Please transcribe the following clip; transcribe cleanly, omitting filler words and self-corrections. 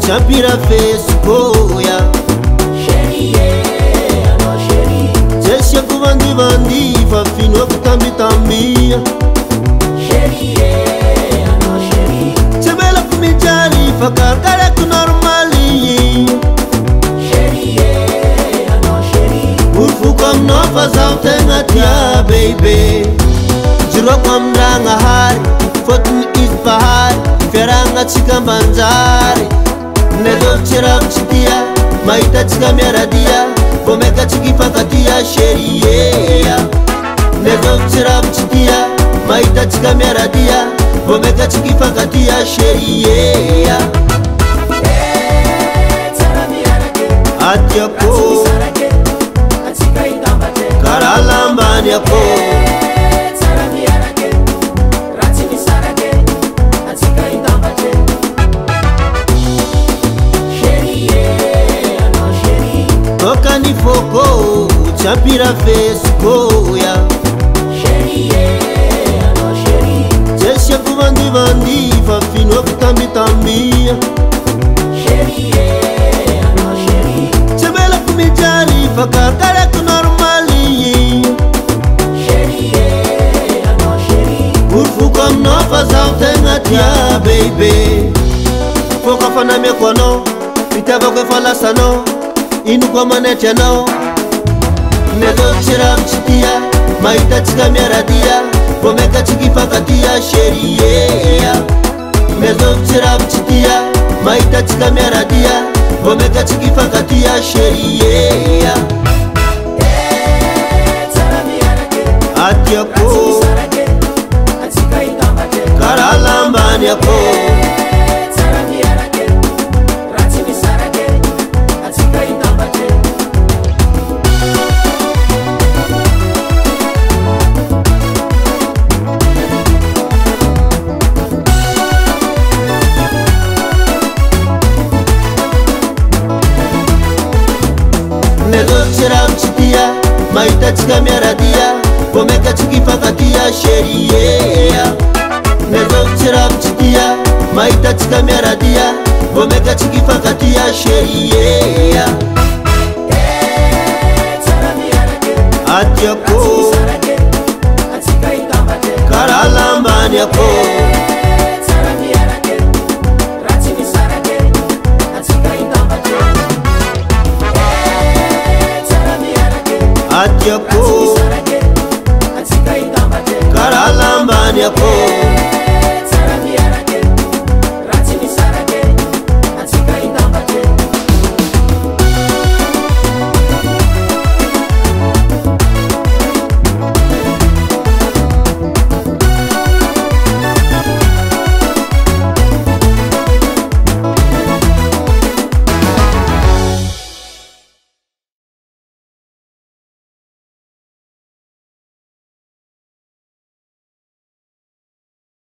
chapira fesukoya jeshe kuvandi vandi fafinwa kutambitambia chebela kumijali fakakale kunormali urfuka mnofa zautengatia baby jiro kwa mranga hari fotin isbahari feranga chikambanzari nedo chirab chitia maita chikameradia komeka chikipakatia sheria nedo chirab chitia maita chikameradia komeka chikipakatia sheria atyako karalambani yako toka ni foko chapira fesukoya jeshe kuvandi vandi fafinwa kutambitambia chebela kumijali fakakale kunormali urfuka mnofa zautengatia baby foka fana miekono pitava kwefalasano inu kwa manetiano nedo chirab chitia maita chikameradia komeka chikipakatia sheria nedo chirab chitia maita chikameradia komeka chikipakatia sheria atyako karalambani yako nedo chirab chitia maita chikameradia komeka chikipakatia sheria nedo chirab chitia maita chikameradia komeka chikipakatia sheria